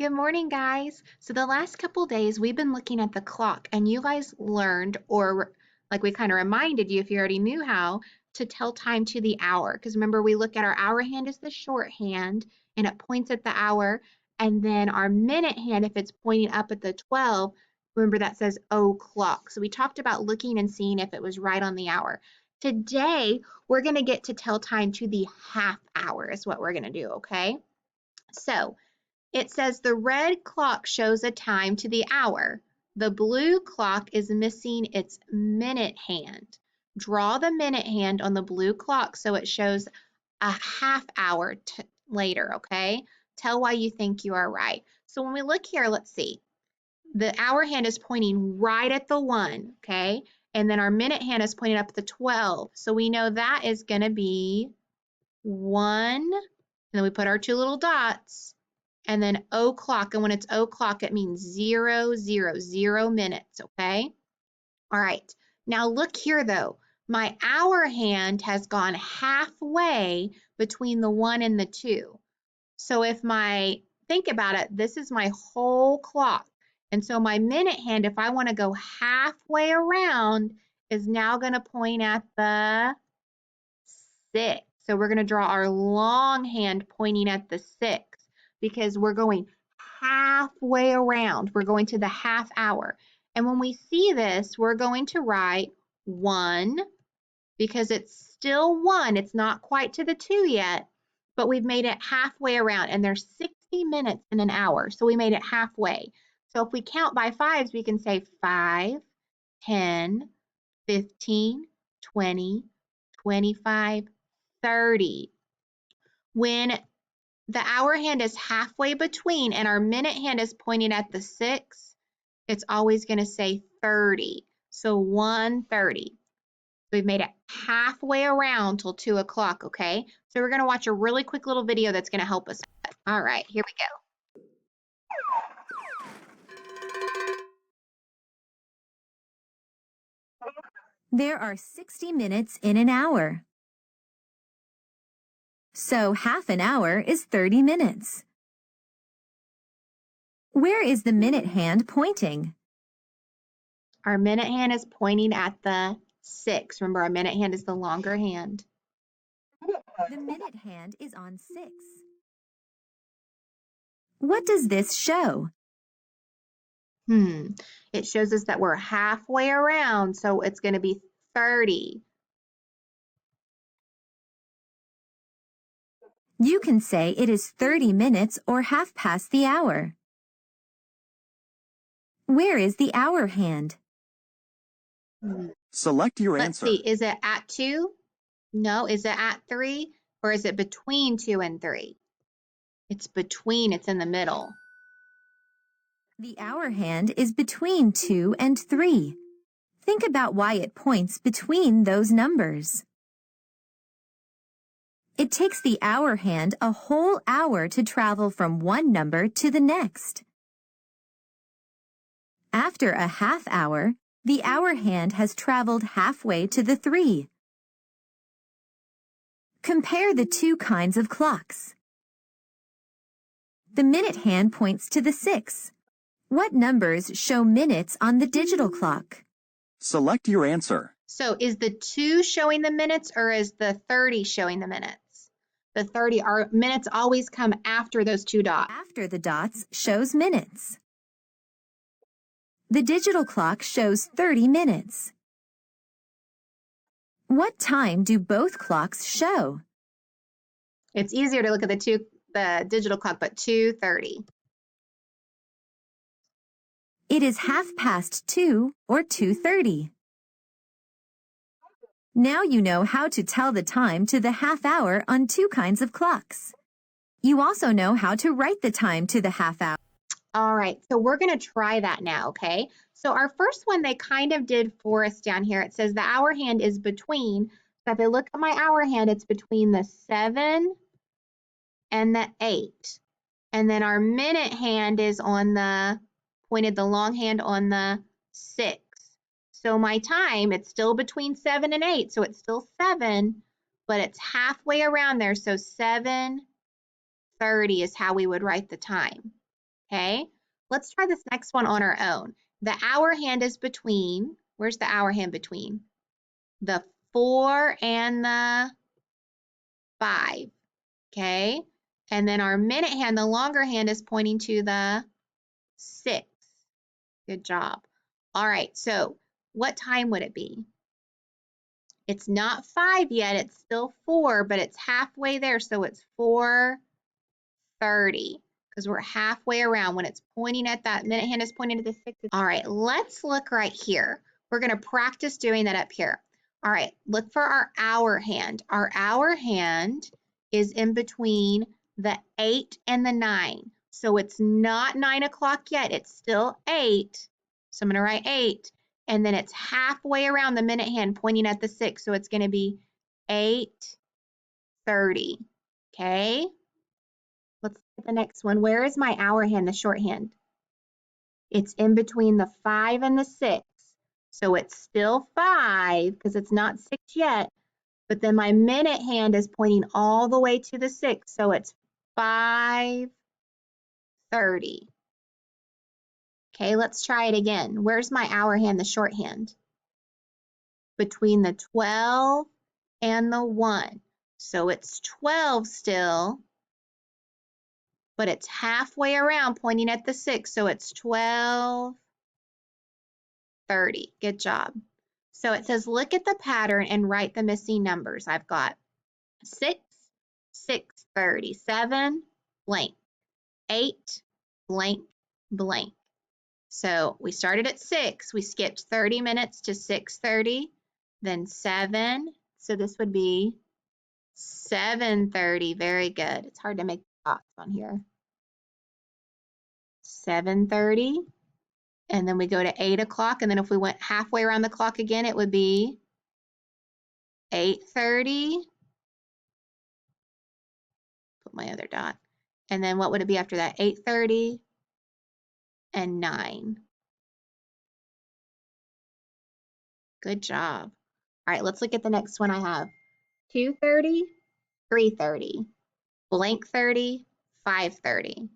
Good morning, guys. So the last couple days we've been looking at the clock, and you guys learned, or like we kind of reminded you if you already knew how, to tell time to the hour. Because remember, we look at our hour hand as the shorthand, and it points at the hour, and then our minute hand, if it's pointing up at the 12, remember that says o'clock. So we talked about looking and seeing if it was right on the hour. Today, we're going to get to tell time to the half hour is what we're going to do, okay? So it says the red clock shows a time to the hour. The blue clock is missing its minute hand. Draw the minute hand on the blue clock so it shows a half hour later, okay? Tell why you think you are right. So when we look here, let's see. The hour hand is pointing right at the 1, okay? And then our minute hand is pointing up at the 12. So we know that is going to be 1, and then we put our 2 little dots, and then o'clock, and when it's o'clock, it means 0, 0, 0 minutes, okay? All right, now look here though. My hour hand has gone halfway between the 1 and the 2. So think about it, this is my whole clock. And so my minute hand, if I want to go halfway around, is now going to point at the 6. So we're going to draw our long hand pointing at the 6 because we're going halfway around. We're going to the half hour. And when we see this, we're going to write 1 because it's still 1. It's not quite to the 2 yet, but we've made it halfway around, and there's 60 minutes in an hour. So we made it halfway. So if we count by 5s, we can say 5, 10, 15, 20, 25, 30. When the hour hand is halfway between and our minute hand is pointing at the 6, it's always going to say 30. So 1:30. We've made it halfway around till 2 o'clock, okay? So we're going to watch a really quick little video that's going to help us. All right, here we go. There are 60 minutes in an hour. So half an hour is 30 minutes. Where is the minute hand pointing? Our minute hand is pointing at the 6. Remember, our minute hand is the longer hand. The minute hand is on 6. What does this show? It shows us that we're halfway around, so it's going to be 30. You can say it is 30 minutes or half past the hour. Where is the hour hand? Select your answer. Let's see, is it at 2? No, is it at 3? Or is it between 2 and 3? It's between, it's in the middle. The hour hand is between 2 and 3. Think about why it points between those numbers. It takes the hour hand a whole hour to travel from one number to the next. After a half hour, the hour hand has traveled halfway to the 3. Compare the two kinds of clocks. The minute hand points to the 6. What numbers show minutes on the digital clock? Select your answer. So is the 2 showing the minutes, or is the 30 showing the minutes? The 30, our minutes always come after those 2 dots. After the dots shows minutes. The digital clock shows 30 minutes. What time do both clocks show? It's easier to look at the digital clock, but 2:30. It is half past 2 or 2:30. Now you know how to tell the time to the half hour on two kinds of clocks. You also know how to write the time to the half hour. All right, so we're going to try that now, okay? So our first one they kind of did for us down here. It says the hour hand is between. So if I look at my hour hand, it's between the 7 and the 8. And then our minute hand is on the long hand on the 6. So my time, it's still between 7 and 8, so it's still 7, but it's halfway around there, so 7:30 is how we would write the time. okay? Let's try this next one on our own. The hour hand is between, where's the hour hand between? The 4 and the 5, okay? And then our minute hand, the longer hand, is pointing to the 6. Good job. All right, so what time would it be? It's not 5 yet, it's still 4, but it's halfway there, so it's 4:30 because we're halfway around. When it's pointing at that minute hand is pointing to the 6. All right, let's look right here. We're going to practice doing that up here. All right, look for our hour hand. Our hour hand is in between the 8 and the 9. So it's not 9 o'clock yet, it's still 8. So I'm going to write 8. And then it's halfway around the minute hand pointing at the 6. So it's going to be 8:30. Okay? Let's look at the next one. Where is my hour hand, the shorthand? It's in between the 5 and the 6. So it's still 5 because it's not 6 yet. But then my minute hand is pointing all the way to the 6. So it's 5:30. Okay, let's try it again. Where's my hour hand, the shorthand? Between the 12 and the 1. So it's 12 still, but it's halfway around pointing at the 6. So it's 12:30. Good job. So it says, look at the pattern and write the missing numbers. I've got 6, 6:30, 7, blank, 8, blank, blank. So we started at 6, we skipped 30 minutes to 6:30, then 7, so this would be 7:30, very good. It's hard to make dots on here. 7:30, and then we go to 8 o'clock, and then if we went halfway around the clock again, it would be 8:30. Put my other dot. And then what would it be after that? 8:30 and 9. Good job. All right, let's look at the next one I have. 2:30, 3:30, blank 30, 5:30.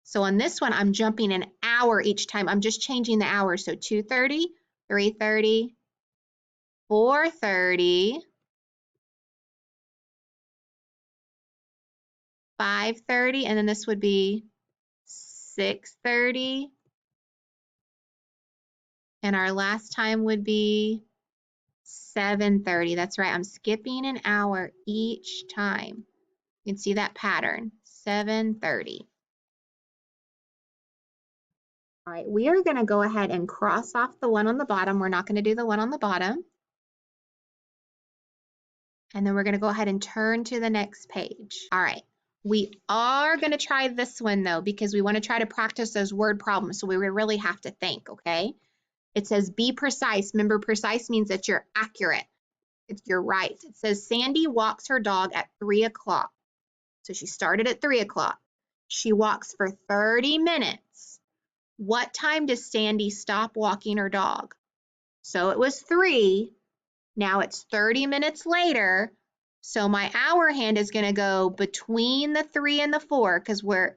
So on this one, I'm jumping an hour each time. I'm just changing the hour. So 2:30, 3:30, 4:30, 5:30, and then this would be 6:30. And our last time would be 7:30. That's right. I'm skipping an hour each time. You can see that pattern. 7:30. All right, we are going to go ahead and cross off the one on the bottom. We're not going to do the one on the bottom. And then we're going to go ahead and turn to the next page. All right, we are going to try this one though, because we want to try to practice those word problems. So we really have to think, okay? It says be precise. Remember, precise means that you're accurate. You're right. It says Sandy walks her dog at 3 o'clock. So she started at 3 o'clock. She walks for 30 minutes. What time does Sandy stop walking her dog? So it was 3. Now it's 30 minutes later. So my hour hand is going to go between the 3 and the 4 because we're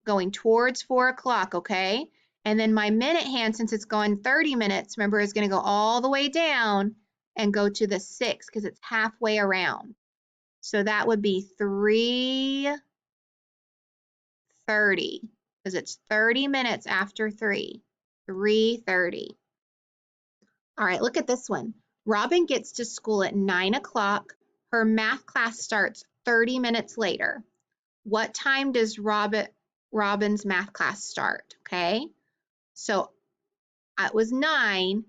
going towards 4 o'clock, okay? And then my minute hand, since it's going 30 minutes, remember, is going to go all the way down and go to the 6 because it's halfway around. So that would be 3:30 because it's 30 minutes after 3. 3:30. All right, look at this one. Robin gets to school at 9 o'clock. Her math class starts 30 minutes later. What time does Robin's math class start? Okay, so it was 9.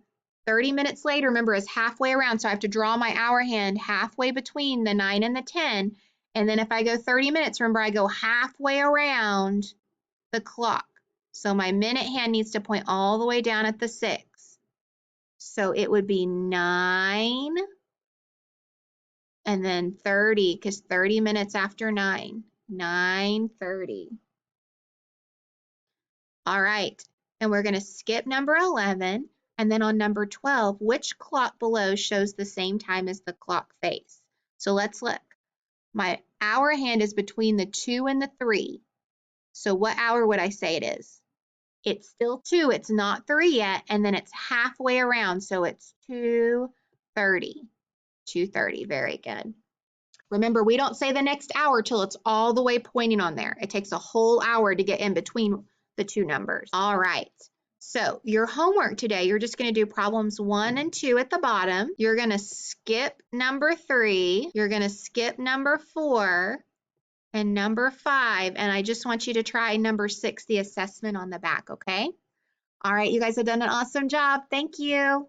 30 minutes later, remember, is halfway around. So I have to draw my hour hand halfway between the 9 and the 10. And then if I go 30 minutes, remember, I go halfway around the clock. So my minute hand needs to point all the way down at the 6. So it would be 9 and then 30 because 30 minutes after 9. 9:30. All right, and we're going to skip number 11. And then on number 12, which clock below shows the same time as the clock face? So let's look. My hour hand is between the 2 and the 3. So what hour would I say it is? It's still 2, it's not 3 yet, and then it's halfway around, so it's 2:30. 2:30, very good. Remember, we don't say the next hour till it's all the way pointing on there. It takes a whole hour to get in between the two numbers. All right. So your homework today, you're just going to do problems 1 and 2 at the bottom. You're going to skip number 3. You're going to skip number 4 and number 5. And I just want you to try number 6, the assessment on the back, okay? All right, you guys have done an awesome job. Thank you.